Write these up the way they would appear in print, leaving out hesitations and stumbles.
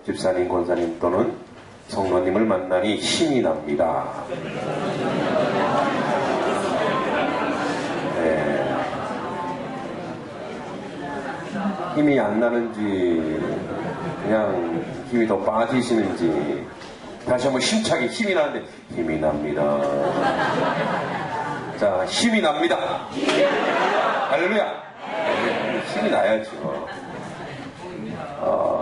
집사님, 권사님 또는 성도님을 만나니 힘이 납니다. 네. 힘이 안 나는지 그냥 힘이 더 빠지시는지 다시 한번 힘차게 힘이 나는데 힘이 납니다. 자, 힘이 납니다. 할렐루야. 힘이 나야죠.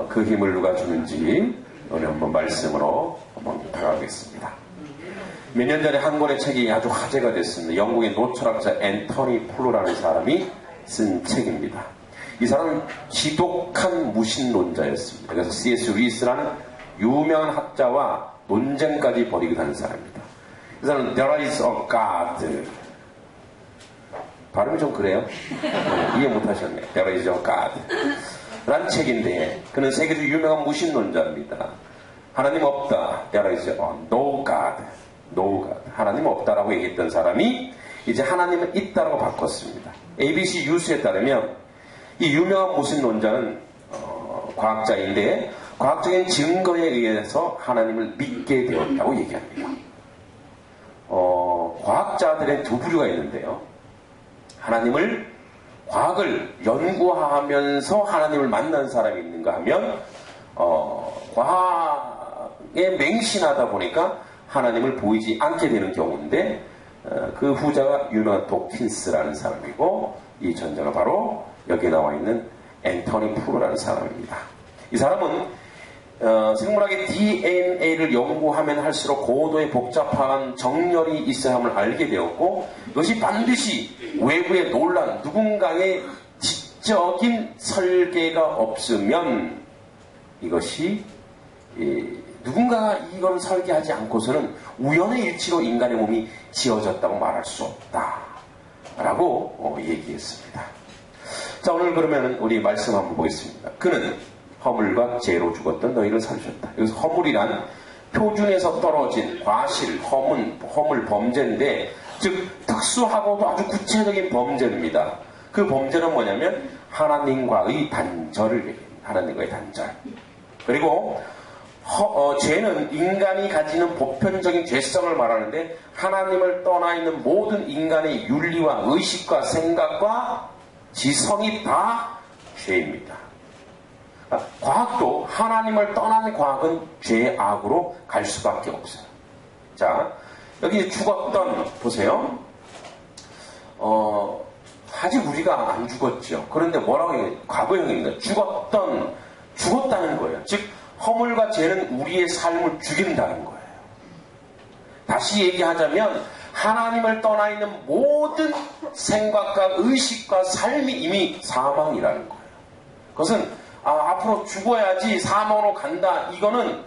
그 힘을 누가 주는지 오늘 한번 말씀으로 한번 다가가겠습니다. 몇 년 전에 한 권의 책이 아주 화제가 됐습니다. 영국의 노철학자 앤토니 폴로라는 사람이 쓴 책입니다. 이 사람은 지독한 무신론자였습니다. 그래서 C.S. 루이스라는 유명한 학자와 논쟁까지 벌이기도 하는 사람입니다. 이 사람은 There is a God. 발음이 좀 그래요? 네, 이해 못하셨네. There is a God. 라는 책인데 그는 세계에서 유명한 무신론자입니다. 하나님 없다. There is no God. No God. 하나님 없다라고 얘기했던 사람이 이제 하나님은 있다라고 바꿨습니다. ABC 뉴스에 따르면 이 유명한 무신론자는 과학자인데 과학적인 증거에 의해서 하나님을 믿게 되었다고 얘기합니다. 과학자들의 두 부류가 있는데요. 과학을 연구하면서 하나님을 만난 사람이 있는가 하면 과학에 맹신하다 보니까 하나님을 보이지 않게 되는 경우인데 그 후자가 유명한 도킨스라는 사람이고 이 전자가 바로 여기에 나와 있는 앤토니 폴로라는 사람입니다. 이 사람은 생물학의 DNA를 연구하면 할수록 고도의 복잡한 정렬이 있어야 함을 알게 되었고 이것이 반드시 외부의 논란, 누군가의 지적인 설계가 없으면 이것이 누군가가 이걸 설계하지 않고서는 우연의 일치로 인간의 몸이 지어졌다고 말할 수 없다라고 얘기했습니다. 자, 오늘 그러면 우리 말씀 한번 보겠습니다. 그는 허물과 죄로 죽었던 너희를 살리셨다. 여기서 허물이란 표준에서 떨어진 과실, 허물 범죄인데 즉 특수하고도 아주 구체적인 범죄입니다. 그 범죄는 뭐냐면 하나님과의 단절을 얘기합니다. 하나님과의 단절. 그리고 죄는 인간이 가지는 보편적인 죄성을 말하는데 하나님을 떠나 있는 모든 인간의 윤리와 의식과 생각과 지성이 다 죄입니다. 과학도 하나님을 떠난 과학은 죄의 악으로 갈 수밖에 없어요. 자, 여기 죽었던 보세요. 아직 우리가 안 죽었죠. 그런데 뭐라고 해요? 과거형입니다. 죽었다는 거예요. 즉 허물과 죄는 우리의 삶을 죽인다는 거예요. 다시 얘기하자면 하나님을 떠나 있는 모든 생각과 의식과 삶이 이미 사망이라는 거예요. 그것은 앞으로 죽어야지 사망으로 간다. 이거는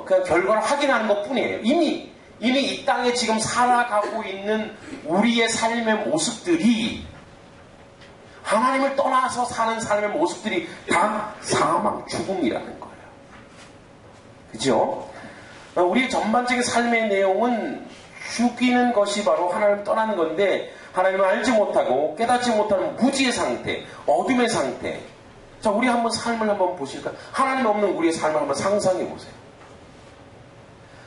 그냥 결과를 확인하는 것 뿐이에요. 이미 이 땅에 지금 살아가고 있는 우리의 삶의 모습들이 하나님을 떠나서 사는 삶의 모습들이 다 사망, 죽음이라는 거예요. 그죠? 우리의 전반적인 삶의 내용은 죽이는 것이 바로 하나님을 떠나는 건데 하나님을 알지 못하고 깨닫지 못하는 무지의 상태, 어둠의 상태. 자, 우리 한번 삶을 한번 보실까요? 하나님 없는 우리의 삶을 한번 상상해 보세요.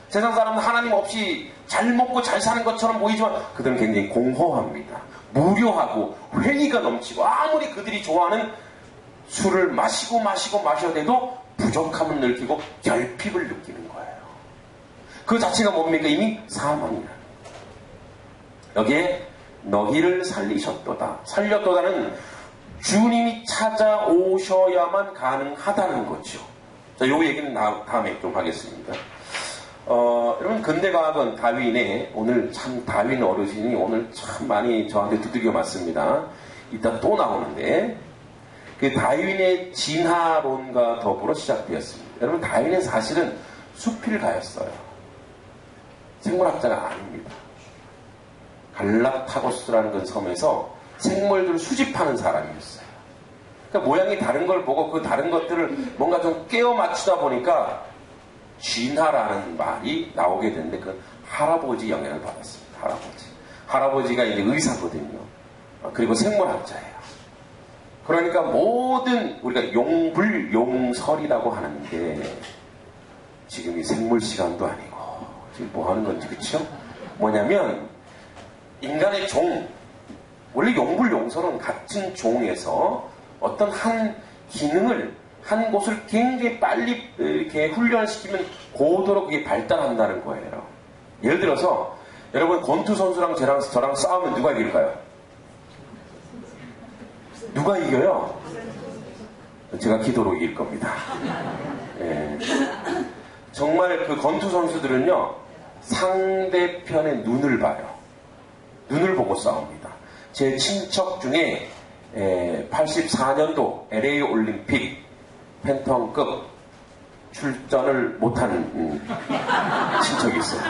세상 사람은 하나님 없이 잘 먹고 잘 사는 것처럼 보이지만 그들은 굉장히 공허합니다. 무료하고 회의가 넘치고 아무리 그들이 좋아하는 술을 마셔대도 부족함을 느끼고 결핍을 느끼는 거예요. 그 자체가 뭡니까? 이미 사망이라는 거예요. 여기에 너희를 살리셨도다. 살렸도다는 주님이 찾아오셔야만 가능하다는 거죠. 자, 요 얘기는 다음에 좀 하겠습니다. 여러분, 근대과학은 다윈의, 오늘 참 다윈 어르신이 오늘 참 많이 저한테 두들겨 맞습니다. 이따 또 나오는데, 그 다윈의 진화론과 더불어 시작되었습니다. 여러분, 다윈은 사실은 수필가였어요. 생물학자가 아닙니다. 갈라파고스라는 그 섬에서 생물들을 수집하는 사람이었어요. 그러니까 모양이 다른 걸 보고 그 다른 것들을 뭔가 좀 깨워 맞추다 보니까 진화라는 말이 나오게 됐는데 그 할아버지 영향을 받았습니다. 할아버지가 이제 의사거든요. 그리고 생물학자예요. 그러니까 모든 우리가 용불용설이라고 하는데 지금이 생물 시간도 아니고 지금 뭐 하는 건지 그쵸? 뭐냐면 인간의 종, 원래 용불용설은 같은 종에서 어떤 한 기능을 한 곳을 굉장히 빨리 이렇게 훈련시키면 고도로 그게 발달한다는 거예요. 예를 들어서 여러분 권투 선수랑 저랑 싸우면 누가 이길까요? 누가 이겨요? 제가 기도로 이길 겁니다. 예. 정말 그 권투 선수들은요 상대편의 눈을 봐요. 눈을 보고 싸웁니다. 제 친척 중에 84년도 LA 올림픽 팬텀급 출전을 못한 친척이 있어요.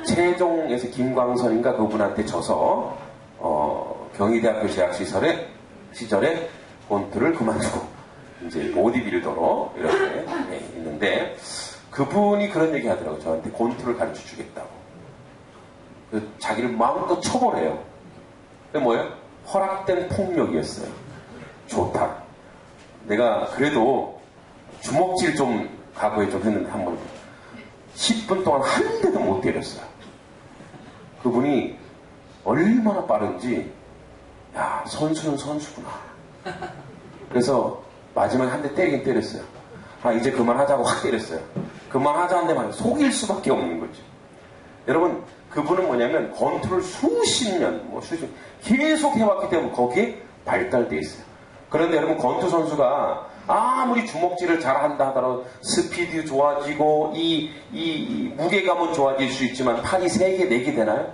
최종에서 김광선인가 그분한테 져서 경희대학교 재학시절에 권투를 그만두고 이제 보디빌더로 이렇게 있는데 그분이 그런 얘기 하더라고요. 저한테 권투를 가르쳐 주겠다고. 자기를 마음껏 쳐보래요. 그게 뭐예요? 허락된 폭력이었어요. 좋다. 내가 그래도 주먹질 좀 각오해 좀 했는데 한 번 10분 동안 한 대도 못 때렸어요. 그분이 얼마나 빠른지 야 선수는 선수구나. 그래서 마지막에 한 대 때리긴 때렸어요. 아 이제 그만하자고 확 때렸어요. 그만하자는 데만 속일 수밖에 없는 거죠. 여러분 그분은 뭐냐면 권투를 수십 년 계속 해왔기 때문에 거기에 발달돼 있어요. 그런데 여러분 권투 선수가 아무리 주먹질을 잘한다 하더라도 스피드 좋아지고 이 무게감은 좋아질 수 있지만 팔이 3개, 4개 되나요?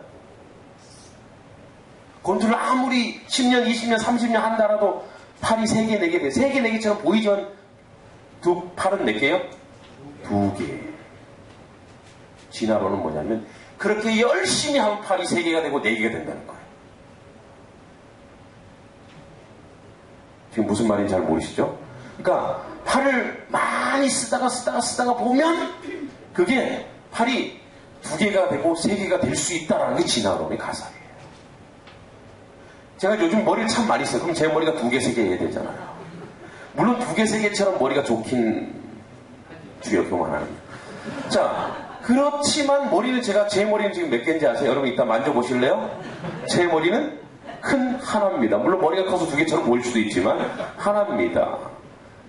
권투를 아무리 10년, 20년, 30년 한다라도 팔이 3개, 4개 돼요. 3개, 4개처럼 보이지만 두 팔은 몇 개요? 2개. 진화론은 뭐냐면 그렇게 열심히 하면 팔이 3개가 되고 4개가 된다는 거예요. 지금 무슨 말인지 잘 모르시죠? 그러니까 팔을 많이 쓰다가 보면 그게 팔이 2개가 되고 3개가 될 수 있다는 게 진화론의 가설이에요. 제가 요즘 머리를 참 많이 써요. 그럼 제 머리가 2개, 3개 해야 되잖아요. 물론 2개, 3개처럼 머리가 좋긴 주요 교만하는. 자, 그렇지만 머리는 제 머리는 지금 몇 개인지 아세요? 여러분 이따 만져보실래요? 제 머리는 큰 하나입니다. 물론 머리가 커서 2개처럼 보일 수도 있지만 하나입니다.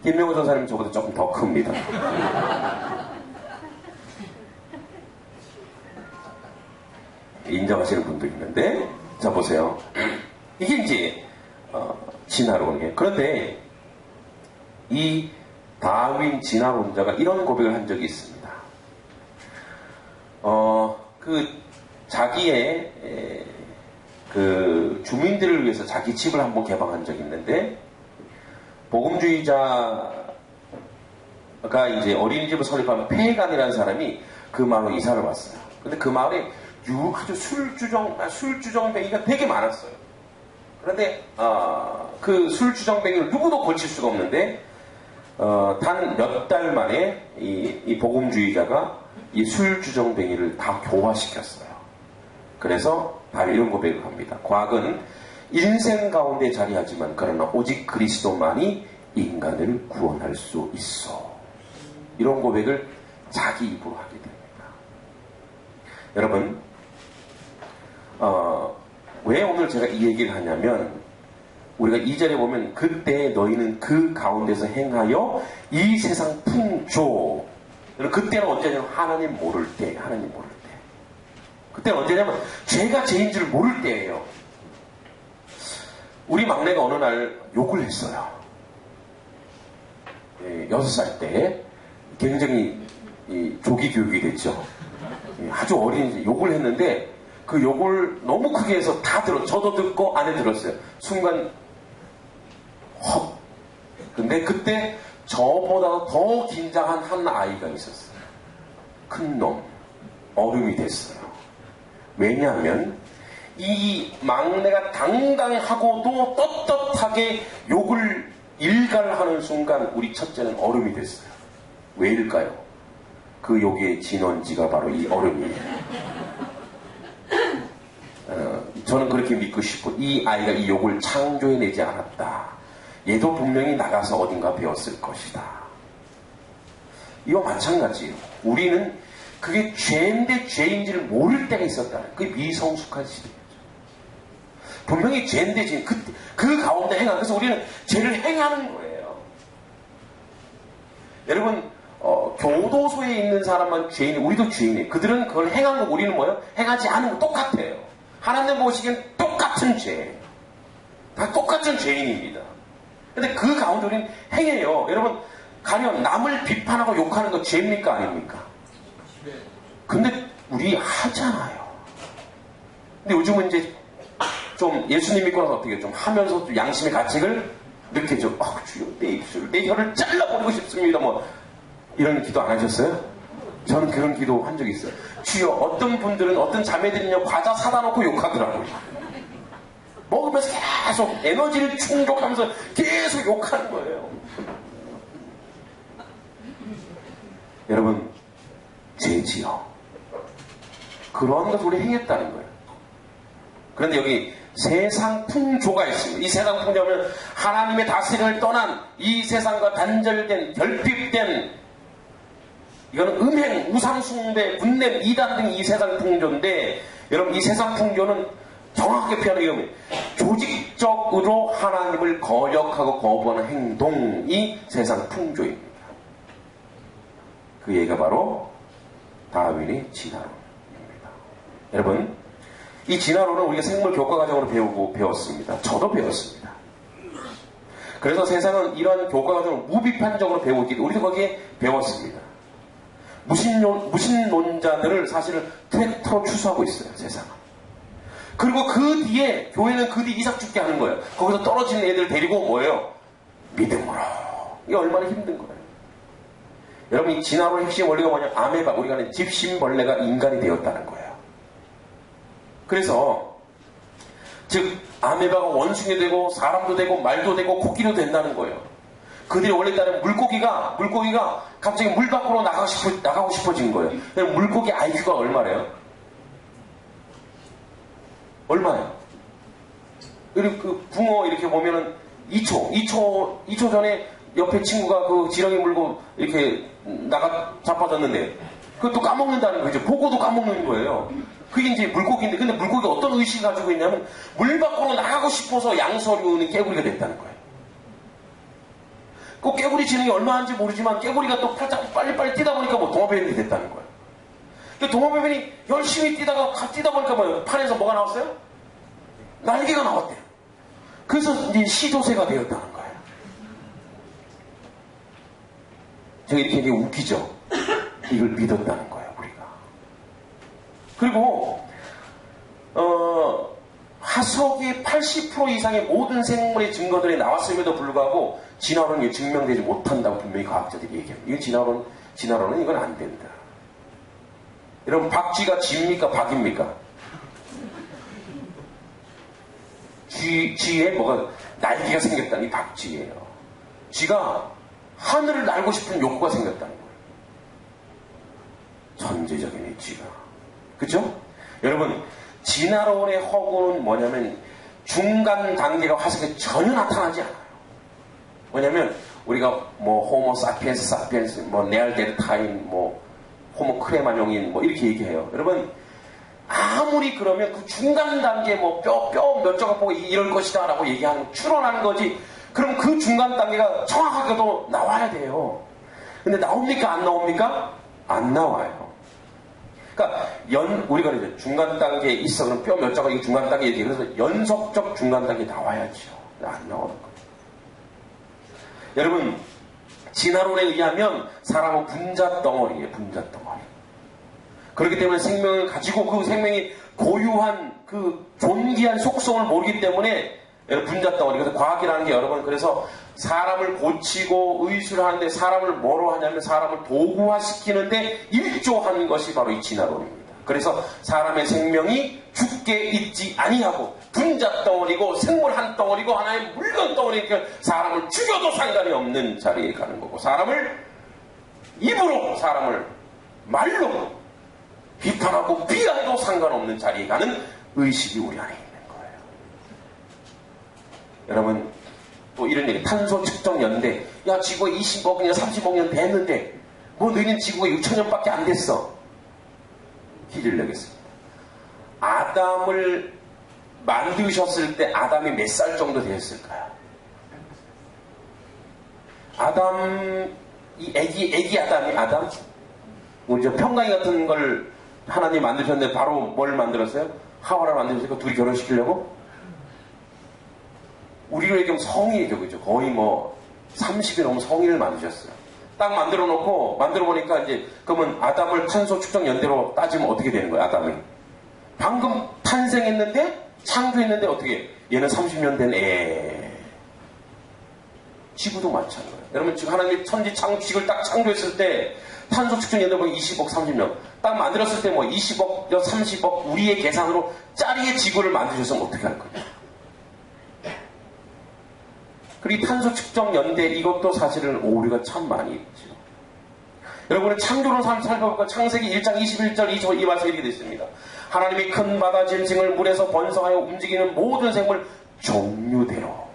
김명호 전사님은 저보다 조금 더 큽니다. 인정하시는 분도 있는데 자 보세요. 이게 이제 진화론이에요. 그런데 이 다윈 진화론자가 이런 고백을 한 적이 있습니다. 자기의 그 주민들을 위해서 자기 집을 한번 개방한 적이 있는데 복음주의자가 이제 어린이집을 설립하면 페간이라는 사람이 그 마을로 이사를 왔어요. 근데 그 마을에 아주 술주정뱅이가 되게 많았어요. 그런데 그 술주정뱅이를 누구도 고칠 수가 없는데 단 몇 달 만에 이 복음주의자가 이 술주정뱅이를 다 교화시켰어요. 그래서 바로 이런 고백을 합니다. 과학은 인생 가운데 자리하지만 그러나 오직 그리스도만이 인간을 구원할 수 있어. 이런 고백을 자기 입으로 하게 됩니다. 여러분 왜 오늘 제가 이 얘기를 하냐면 우리가 2절에 보면 그때 너희는 그 가운데서 행하여 이 세상 풍조. 그때는 언제냐면 하나님 모를 때. 그때는 언제냐면 죄가 죄인 줄 모를 때예요. 우리 막내가 어느 날 욕을 했어요. 6살 때 굉장히 조기 교육이 됐죠. 아주 어린 욕을 했는데 그 욕을 너무 크게 해서 다 저도 듣고 아내 들었어요. 순간 헉. 근데 그때 저보다 더 긴장한 한 아이가 있었어요. 큰 놈. 어른이 됐어요. 왜냐하면 이 막내가 당당하고도 떳떳하게 욕을 일갈하는 순간 우리 첫째는 얼음이 됐어요. 왜일까요? 그 욕의 진원지가 바로 이 얼음이에요. 저는 그렇게 믿고 싶고 이 아이가 이 욕을 창조해내지 않았다. 얘도 분명히 나가서 어딘가 배웠을 것이다. 이와 마찬가지예요. 우리는 그게 죄인데 죄인지를 모를 때가 있었다. 그게 미성숙한 시대예요. 분명히 죄인데 죄인, 그 가운데 행한, 그래서 우리는 죄를 행하는 거예요. 여러분, 교도소에 있는 사람만 죄인이, 우리도 죄인이에요. 그들은 그걸 행한 거, 우리는 뭐예요? 행하지 않은 거 똑같아요. 하나님 보시기엔 똑같은 죄예요. 다 똑같은 죄인입니다. 근데 그 가운데 우리는 행해요. 여러분, 가령 남을 비판하고 욕하는 거 죄입니까? 아닙니까? 근데 우리 하잖아요. 근데 요즘은 이제 좀 예수님 믿고 나서 어떻게 좀 하면서 좀 양심의 가책을 이렇게 좀, 주여, 내 입술, 내 혀를 잘라버리고 싶습니다. 뭐, 이런 기도 안 하셨어요? 저는 그런 기도 한 적이 있어요. 주여, 어떤 분들은, 어떤 자매들은요, 과자 사다 놓고 욕하더라고요. 먹으면서 계속 에너지를 충족하면서 계속 욕하는 거예요. 여러분, 죄지요. 그런 것을 우리 행했다는 거예요. 그런데 여기 세상 풍조가 있습니다. 이 세상 풍조는 하나님의 다스림을 떠난 이 세상과 단절된, 결핍된, 이거는 음행, 우상숭배, 분냄, 이단 등 이 세상 풍조인데, 여러분 이 세상 풍조는 정확하게 표현하는 이름이 조직적으로 하나님을 거역하고 거부하는 행동이 세상 풍조입니다. 그 얘기가 바로 다윈의 진화론입니다. 여러분, 이 진화론은 우리가 생물 교과 과정으로 배웠습니다. 저도 배웠습니다. 그래서 세상은 이러한 교과 과정을 무비판적으로 배우기, 우리도 거기에 배웠습니다. 무신론자들을 사실은 트랙터로 추수하고 있어요, 세상은. 그리고 그 뒤에, 교회는 그 뒤에 이삭 죽게 하는 거예요. 거기서 떨어지는 애들 데리고 뭐예요? 믿음으로. 이게 얼마나 힘든 거예요. 여러분, 이 진화론의 핵심 원리가 뭐냐면, 아메바, 우리가 하는 집신벌레가 인간이 되었다는 거예요. 그래서, 즉, 아메바가 원숭이 되고, 사람도 되고, 말도 되고, 코끼리도 된다는 거예요. 그들이 원래 있다는 물고기가 갑자기 물 밖으로 나가고 싶어진 거예요. 물고기 IQ가 얼마래요? 얼마예요? 그리고 그 붕어 이렇게 보면은 2초 전에 옆에 친구가 그 지렁이 물고 이렇게 자빠졌는데 그것도 까먹는다는 거죠. 보고도 까먹는 거예요. 그게 이제 물고기인데, 근데 물고기가 어떤 의식을 가지고 있냐면 물 밖으로 나가고 싶어서 양서류는 깨구리가 됐다는 거예요. 그 깨구리 지능이 얼마인지 모르지만 깨구리가 또 빨리빨리 뛰다 보니까 뭐 도마뱀이 됐다는 거예요. 도마뱀이 열심히 뛰다 보니까 뭐 판에서 뭐가 나왔어요? 날개가 나왔대요. 그래서 이제 시조새가 되었다는 거예요. 제가 이렇게 웃기죠? 이걸 믿었다는 거예요, 우리가. 그리고 화석의 80% 이상의 모든 생물의 증거들이 나왔음에도 불구하고 진화론이 증명되지 못한다고 분명히 과학자들이 얘기합니다. 이건 진화론은 이건 안 된다. 여러분, 박쥐가 쥐입니까? 박입니까? 쥐에 뭐가 날개가 생겼다는 게 박쥐예요. 쥐가 하늘을 날고 싶은 욕구가 생겼다는 거예요. 천재적인 이 쥐가. 그죠? 여러분, 진화론의 허구는 뭐냐면 중간 단계가 화석에 전혀 나타나지 않아요. 뭐냐면 우리가 뭐 호모 사피엔스, 뭐 네알데르타인, 뭐 호모 크레마뇽인 뭐 이렇게 얘기해요. 여러분, 아무리 그러면 그 중간 단계 뭐 뼈 몇 조각 보고 이럴 것이다 라고 얘기하는 추론하는 거지. 그럼 그 중간 단계가 정확하게도 나와야 돼요. 근데 나옵니까? 안 나옵니까? 안 나와요. 그러니까 우리가 이제 중간 단계에 있어. 그럼 뼈 몇 조각이 중간 단계 얘기. 그래서 연속적 중간 단계 나와야죠. 안 나오는 거예요. 여러분, 진화론에 의하면 사람은 분자덩어리예요. 분자덩어리. 그렇기 때문에 생명을 가지고 그 생명이 고유한 그 존귀한 속성을 모르기 때문에 분자덩어리. 그래서 과학이라는 게 여러분, 그래서 사람을 고치고 의술을 하는데 사람을 뭐로 하냐면 사람을 도구화시키는데 일조하는 것이 바로 이 진화론입니다. 그래서 사람의 생명이 죽게 있지 아니하고 분자덩어리고 생물 한 덩어리고 하나의 물건 덩어리니까 사람을 죽여도 상관이 없는 자리에 가는 거고, 사람을 입으로, 사람을 말로 비판하고 비하해도 상관없는 자리에 가는 의식이 우리 안에 있는 거예요. 여러분, 또 이런 얘기, 탄소 측정 연대. 야, 지구가 20억 년, 30억 년 됐는데, 뭐 너희는 지구가 6천년밖에 안 됐어. 퀴즈를 내겠습니다. 아담을 만드셨을 때 아담이 몇 살 정도 되었을까요? 아담, 이 애기 아담이 아담? 우리 저 평강이 같은 걸 하나님 만드셨는데 바로 뭘 만들었어요? 하와를 만드셨으니까 둘이 결혼시키려고? 우리로 얘기하면 성이죠, 그죠? 거의 뭐 30이 넘은 성인을 만드셨어요. 딱 만들어 놓고 만들어 보니까 이제 그러면 아담을 탄소 측정 연대로 따지면 어떻게 되는 거예요? 아담이 방금 탄생했는데 창조했는데 어떻게 얘는 30년 된 애. 지구도 마찬가지예요. 여러분 지금 하나님이 천지 지구를 딱 창조했을 때 탄소 측정 연대 보면 20억 30년 딱 만들었을 때 뭐 20억 30억 우리의 계산으로 짜리의 지구를 만드셨으면 어떻게 할 거예요? 그리고 탄소 측정 연대 이것도 사실은 오류가 참 많이 있죠. 여러분은 창조론 살펴볼까? 창세기 1장 21절 25절 이 말씀이 이렇게 되어 있습니다. 하나님이 큰 바다 짐승을 물에서 번성하여 움직이는 모든 생물 종류대로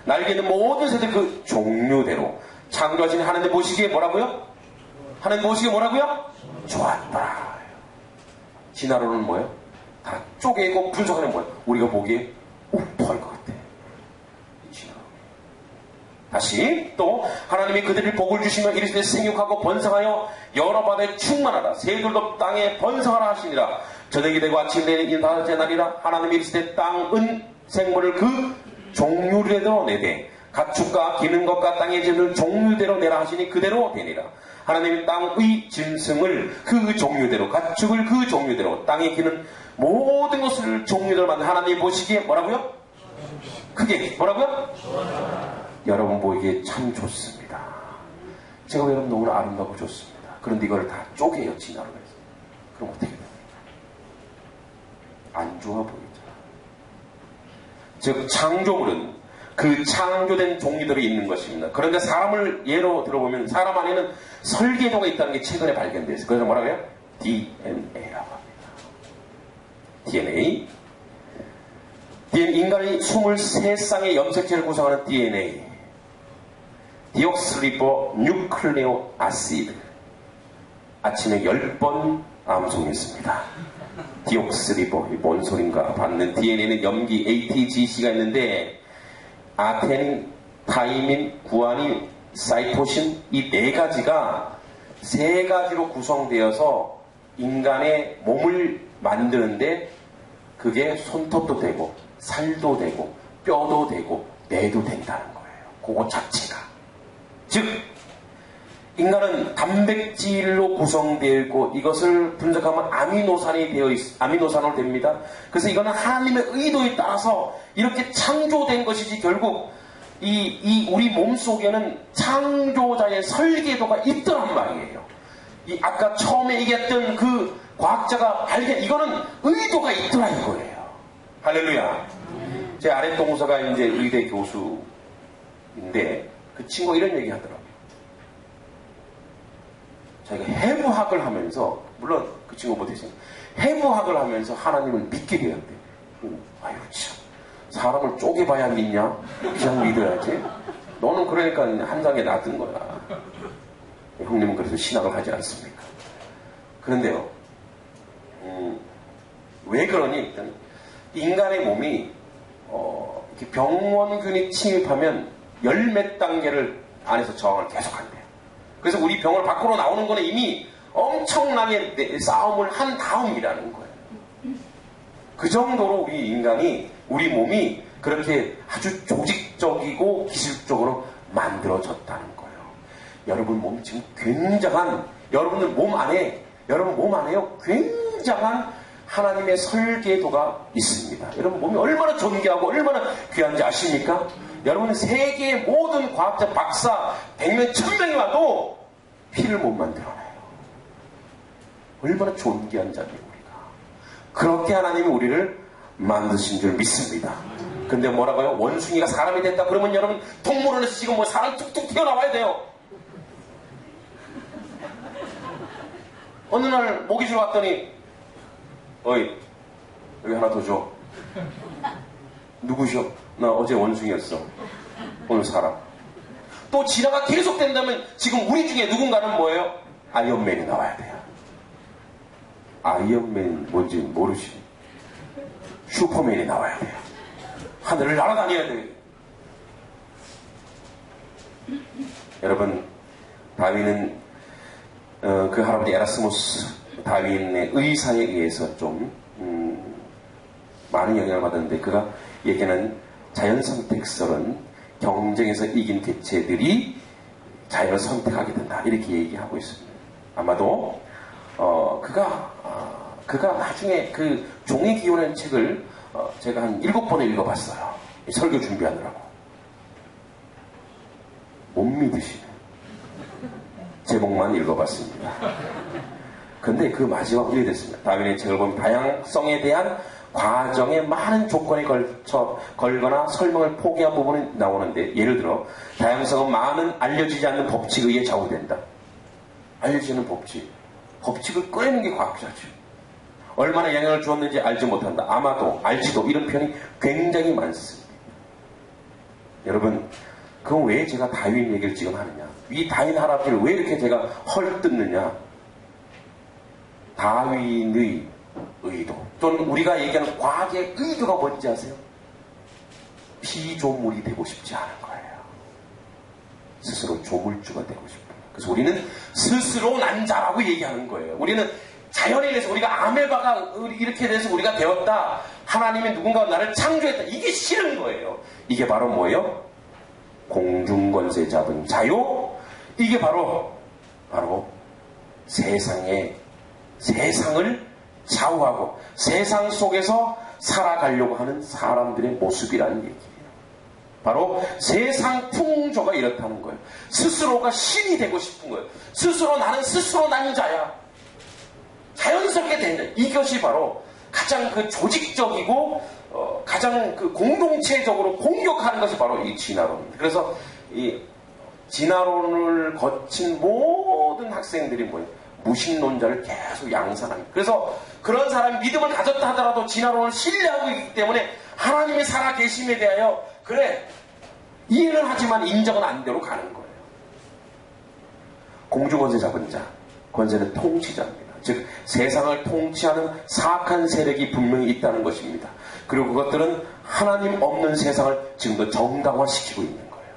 날개 있는 모든 새들 그 종류대로 창조하신 하나님 보시기에 뭐라고요? 하나님 보시기에 뭐라고요? 좋았더라. 진화론은 뭐예요? 다 쪼개고 분석하는 뭐예요? 우리가 보기에 우퍼할 것 같아. 다시 또 하나님이 그들을 복을 주시며 이르시되 생육하고 번성하여 여러 바다에 충만하라. 새들도 땅에 번성하라 하시니라. 저녁이 되고 아침이 되는 다섯째 날이라. 하나님이 이르시되 땅은 생물을 그 종류대로 내되 가축과 기는 것과 땅의 짐을 종류대로 내라 하시니 그대로 되니라. 하나님이 땅의 짐승을 그 종류대로 가축을 그 종류대로 땅에 기는 모든 것을 종류대로 만든 하나님이 보시기에 뭐라고요? 크게 뭐라고요? 여러분 보기에 참 좋습니다. 제가 여러분 너무나 아름답고 좋습니다. 그런데 이걸 다 쪼개요, 진화로 해서. 그럼 어떻게 됩니까? 안 좋아 보이죠. 즉 창조물은 그 창조된 종류들이 있는 것입니다. 그런데 사람을 예로 들어보면 사람 안에는 설계도가 있다는 게 최근에 발견됐어요. 그래서 뭐라고 해요? DNA라고 합니다. DNA. 인간의 23쌍의 염색체를 구성하는 DNA. 디옥스리보 뉴클레오 아시드. 아침에 10번 암송했습니다. 디옥스리보, 뭔 소린가 봤는 DNA는 염기 ATGC가 있는데 아테닌, 타이민, 구아닌, 사이토신 이 4가지가 3가지로 구성되어서 인간의 몸을 만드는데 그게 손톱도 되고 살도 되고 뼈도 되고 뇌도 된다는 거예요. 그거 자체가. 즉 인간은 단백질로 구성되어 있고 이것을 분석하면 아미노산으로 됩니다. 그래서 이거는 하나님의 의도에 따라서 이렇게 창조된 것이지 결국 우리 몸 속에는 창조자의 설계도가 있더란 말이에요. 아까 처음에 얘기했던 그 과학자가 이거는 의도가 있더라 이거예요. 할렐루야. 제 아랫 동서가 이제 의대 교수인데 그 친구가 이런 얘기 하더라고요. 자기가 해부학을 하면서, 물론 그 친구 못했어요. 해부학을 하면서 하나님을 믿게 되었대. 아유, 참. 사람을 쪼개봐야 믿냐? 그냥 믿어야지. 너는 그러니까 한 장에 놔둔 거야. 형님은 그래서 신학을 하지 않습니까? 그런데요, 왜 그러니? 일단 인간의 몸이 이렇게 병원균이 침입하면 열몇 단계를 안에서 저항을 계속한대요. 그래서 우리 병을 밖으로 나오는 거는 이미 엄청나게 싸움을 한 다음이라는 거예요. 그 정도로 우리 몸이 그렇게 아주 조직적이고 기술적으로 만들어졌다는 거예요. 여러분 몸 지금 여러분 몸 안에요 굉장한 하나님의 설계도가 있습니다. 여러분 몸이 얼마나 존귀하고 얼마나 귀한지 아십니까? 여러분 세계의 모든 과학자, 박사 100명, 1000명이 와도 피를 못 만들어내요. 얼마나 존귀한 자입니다. 우리가. 그렇게 하나님이 우리를 만드신 줄 믿습니다. 근데 뭐라고요? 원숭이가 사람이 됐다 그러면 여러분 동물원에서 지금 뭐 사람 툭툭 튀어나와야 돼요. 어느 날 모기줄 왔더니 어이 여기 하나 더 줘. 누구셔? 나 어제 원숭이였어. 오늘 사람. 또 진화가 계속된다면 지금 우리 중에 누군가는 뭐예요? 아이언맨이 나와야 돼요. 아이언맨 뭔지 모르시니 슈퍼맨이 나와야 돼요. 하늘을 날아다녀야 돼요. 여러분, 다윈은 그 할아버지 에라스무스 다윈의 의사에 의해서 좀 많은 영향을 받았는데, 그가 얘기하는 자연선택설은 경쟁에서 이긴 개체들이 자연을 선택하게 된다, 이렇게 얘기하고 있습니다. 아마도 그가 나중에 그 종의 기호라는 책을 제가 한 7번을 읽어봤어요. 설교 준비하느라고. 못 믿으시네. 제목만 읽어봤습니다. 근데 그 마지막 이렇게 됐습니다. 다윈의 책을 보면 다양성에 대한 과정에 많은 조건에 걸거나 설명을 포기한 부분이 나오는데, 예를 들어 다양성은 많은 알려지지 않는 법칙에 의해 좌우된다. 알려지지 않는 법칙을 꺼내는 게 과학자죠. 얼마나 영향을 주었는지 알지 못한다. 아마도, 알지도, 이런 표현이 굉장히 많습니다. 여러분, 그럼 왜 제가 다윈 얘기를 지금 하느냐? 이 다윈 할아버지를 왜 이렇게 제가 헐뜯느냐? 다윈의 의도, 또는 우리가 얘기하는 과학의 의도가 뭔지 아세요? 피조물이 되고 싶지 않은 거예요. 스스로 조물주가 되고 싶어요. 그래서 우리는 스스로 난 자라고 얘기하는 거예요. 우리는 자연에 대해서, 우리가 아메바가 이렇게 돼서 우리가 되었다, 하나님이 누군가 나를 창조했다, 이게 싫은 거예요. 이게 바로 뭐예요? 공중권세 잡은 자유. 이게 바로 세상을 좌우하고 세상 속에서 살아가려고 하는 사람들의 모습이라는 얘기예요. 바로 세상 풍조가 이렇다는 거예요. 스스로가 신이 되고 싶은 거예요. 스스로 나는 스스로 난 자야. 자연스럽게 된다. 이것이 바로 가장 그 조직적이고 가장 그 공동체적으로 공격하는 것이 바로 이 진화론입니다. 그래서 이 진화론을 거친 모든 학생들이 뭐예요? 무신론자를 계속 양산합니다. 그래서 그런 사람이 믿음을 가졌다 하더라도 진화론을 신뢰하고 있기 때문에 하나님의 살아계심에 대하여 그래 이해는 하지만 인정은 안 되로 가는 거예요. 공주권세 잡은 자, 권세는 통치자입니다. 즉 세상을 통치하는 사악한 세력이 분명히 있다는 것입니다. 그리고 그것들은 하나님 없는 세상을 지금도 정당화시키고 있는 거예요.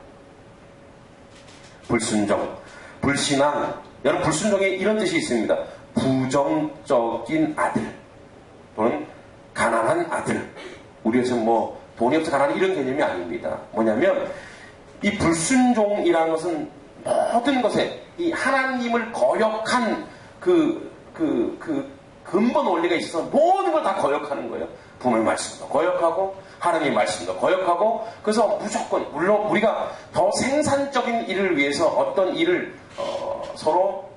불순종, 불신앙. 여러분, 불순종에 이런 뜻이 있습니다. 부정적인 아들 또는 가난한 아들. 우리가 지금 뭐 돈이 없어 가난한 이런 개념이 아닙니다. 뭐냐면 이 불순종이라는 것은 모든 것에 이 하나님을 거역한 그 근본 원리가 있어서 모든 걸 다 거역하는 거예요. 부모의 말씀도 거역하고 하나님의 말씀도 거역하고. 그래서 무조건, 물론 우리가 더 생산적인 일을 위해서 어떤 일을 서로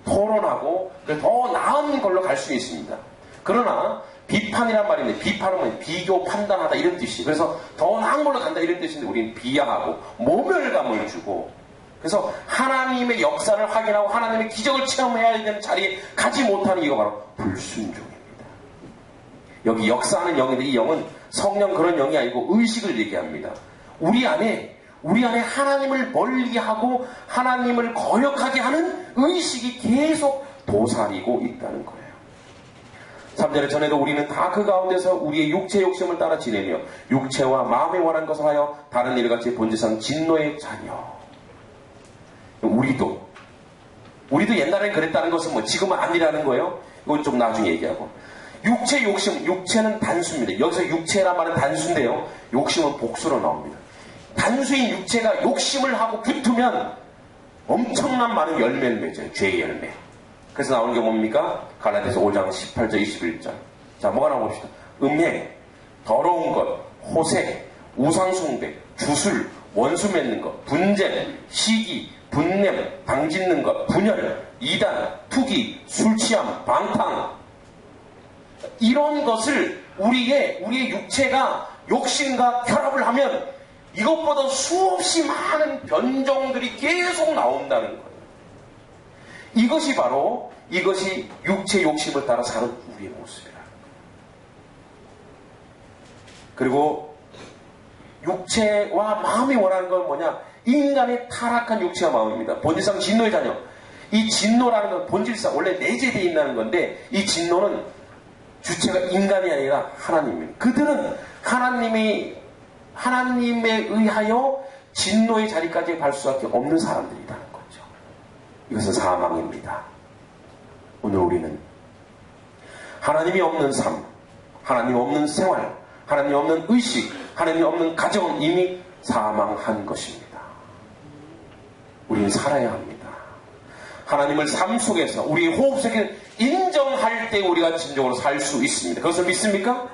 토론하고 더 나은 걸로 갈 수 있습니다. 그러나 비판이란 말인데, 비판은 뭐예요? 비교, 판단하다 이런 뜻이. 그래서 더 나은 걸로 간다 이런 뜻인데, 우리는 비하하고 모멸감을 주고, 그래서 하나님의 역사를 확인하고 하나님의 기적을 체험해야 되는 자리에 가지 못하는 이거 바로 불순종입니다. 여기 역사하는 영인데, 이 영은 성령 그런 영이 아니고 의식을 얘기합니다. 우리 안에 하나님을 멀리하고 하나님을 거역하게 하는 의식이 계속 도사리고 있다는 거예요. 3절에 전에도 우리는 다 그 가운데서 우리의 육체의 욕심을 따라 지내며 육체와 마음에 원한 것을 하여 다른 일같이 본질상 진노의 자녀. 우리도 옛날엔 그랬다는 것은 뭐 지금은 아니라는 거예요. 이건 좀 나중에 얘기하고. 육체 욕심, 육체는 단수입니다. 여기서 육체란 말은 단수인데요, 욕심은 복수로 나옵니다. 단수인 육체가 욕심을 하고 붙으면 엄청난 많은 열매를 맺어요. 죄의 열매. 그래서 나오는 게 뭡니까? 갈라디아서 5장 18절 21절. 자, 뭐가 나옵시다. 음행, 더러운 것, 호색, 우상숭배, 주술, 원수 맺는 것, 분쟁, 시기, 분냄, 방짓는 것, 분열, 이단, 투기, 술취함, 방탕. 이런 것을 우리의 육체가 욕심과 결합을 하면 이것보다 수없이 많은 변종들이 계속 나온다는 거예요. 이것이 육체 욕심을 따라 사는 우리의 모습이라. 그리고 육체와 마음이 원하는 건 뭐냐? 인간의 타락한 육체와 마음입니다. 본질상 진노의 자녀. 이 진노라는 건 본질상 원래 내재되어 있다는 건데, 이 진노는 주체가 인간이 아니라 하나님입니다. 그들은 하나님에 의하여 진노의 자리까지 갈 수밖에 없는 사람들이라는 거죠. 이것은 사망입니다. 오늘 우리는 하나님이 없는 삶, 하나님 없는 생활, 하나님 없는 의식, 하나님 없는 가정은 이미 사망한 것입니다. 우리는 살아야 합니다. 하나님을 삶 속에서 우리의 호흡 속에 인정할 때 우리가 진정으로 살 수 있습니다. 그것을 믿습니까?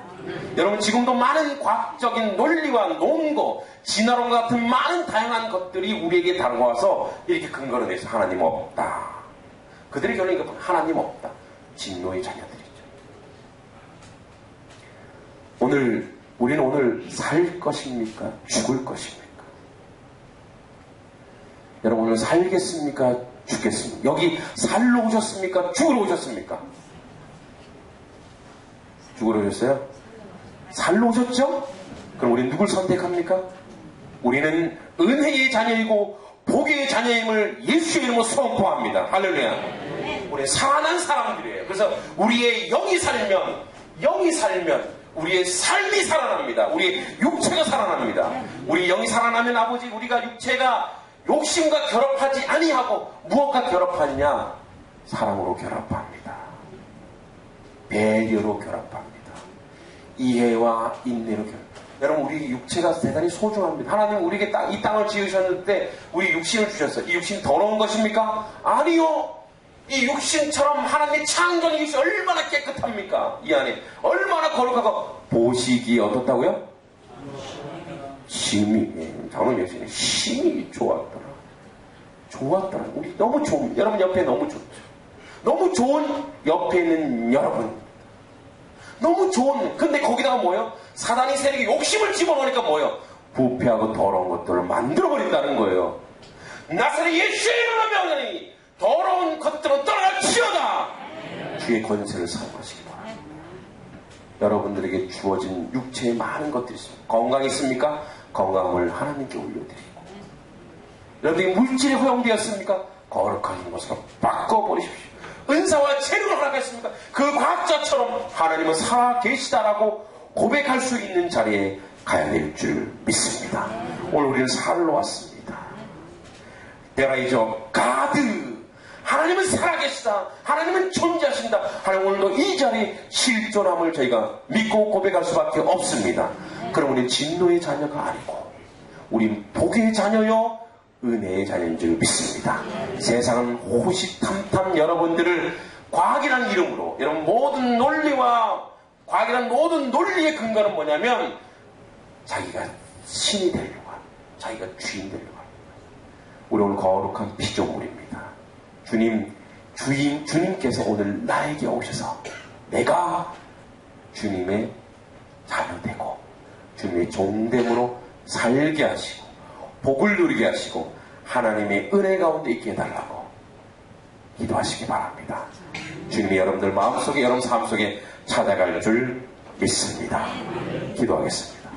여러분, 지금도 많은 과학적인 논리와 논거, 진화론 같은 많은 다양한 것들이 우리에게 다가와서 이렇게 근거를 내서 하나님 없다. 그들의 결론이 하나님 없다. 진노의 자녀들이죠. 우리는 오늘 살 것입니까? 죽을 것입니까? 여러분, 오늘 살겠습니까? 죽겠습니까? 여기 살러 오셨습니까? 죽으러 오셨습니까? 죽으러 오셨어요? 살러 오셨죠? 그럼 우리는 누굴 선택합니까? 우리는 은혜의 자녀이고 복의 자녀임을 예수의 이름으로 선포합니다. 할렐루야. 우리는 살아난 사람들이에요. 그래서 우리의 영이 살면 우리의 삶이 살아납니다. 우리의 육체가 살아납니다. 우리 영이 살아나면 아버지, 우리가 육체가 욕심과 결합하지 아니하고 무엇과 결합하느냐? 사랑으로 결합합니다. 배려로 결합합니다. 이해와 인내로 결합합니다. 여러분, 우리 육체가 대단히 소중합니다. 하나님 우리에게 이 땅을 지으셨는데 우리 육신을 주셨어요. 이 육신 더러운 것입니까? 아니요. 이 육신처럼 하나님의 창조의 육신 얼마나 깨끗합니까? 이 안에 얼마나 거룩하고 보시기에 어떻다고요? 심히, 장로님 예수님 심히 좋았더라. 우리 너무 좋은, 여러분 옆에 너무 좋죠. 너무 좋은 옆에 있는 여러분. 너무 좋은, 근데 거기다가 뭐예요? 사단이 세력이 욕심을 집어넣으니까 뭐예요? 부패하고 더러운 것들을 만들어버린다는 거예요. 나사렛 예수의 이름으로 명하니 더러운 것들은 떠나갈지어다. 주의 권세를 사용하시기 바랍니다. 여러분들에게 주어진 육체에 많은 것들이 있습니다. 건강 있습니까? 건강을 하나님께 올려드리고, 여러분들이 물질이 허용되었습니까? 거룩한 것으로 바꿔버리십시오. 은사와 재능을 허락했습니까? 그 과학자처럼 하나님은 살아 계시다라고 고백할 수 있는 자리에 가야 될 줄 믿습니다. 오늘 우리는 살러 왔습니다. There is a God. 하나님은 살아계시다. 하나님은 존재하신다. 하나님 오늘도 이 자리에 실존함을 저희가 믿고 고백할 수밖에 없습니다. 그럼 우리는 진노의 자녀가 아니고 우린 복의 자녀요 은혜의 자녀인 줄 믿습니다. 세상은 호시탐탐 여러분들을 과학이라는 이름으로, 여러분 모든 논리와 과학이라는 모든 논리의 근거는 뭐냐면 자기가 신이 되려고 합니다. 자기가 주인 되려고 합니다. 우리 오늘 거룩한 피조물입니다. 주님께서 오늘 나에게 오셔서 내가 주님의 자녀되고 주님의 종됨으로 살게 하시고 복을 누리게 하시고 하나님의 은혜 가운데 있게 해달라고 기도하시기 바랍니다. 주님이 여러분들 마음속에, 여러분 삶 속에 찾아갈 줄 믿습니다. 기도하겠습니다.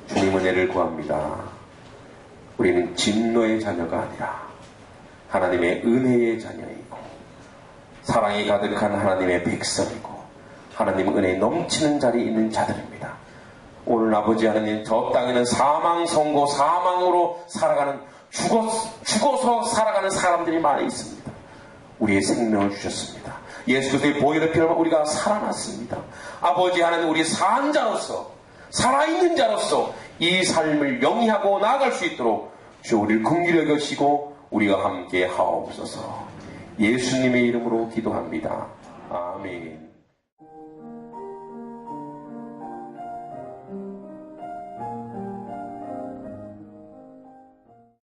주님 은혜를 구합니다. 우리는 진노의 자녀가 아니라 하나님의 은혜의 자녀이고 사랑이 가득한 하나님의 백성이고 하나님 은혜에 넘치는 자리에 있는 자들입니다. 오늘 아버지 하나님, 저 땅에는 사망 선고, 사망으로 살아가는, 죽어서 살아가는 사람들이 많이 있습니다. 우리의 생명을 주셨습니다. 예수 그리스도의 보혈의 피로 우리가 살아났습니다. 아버지 하나님, 우리 산 자로서, 살아있는 자로서 이 삶을 영위하고 나아갈 수 있도록 주 우리를 긍휼히 여기시고 우리가 함께 하옵소서. 예수님의 이름으로 기도합니다. 아멘.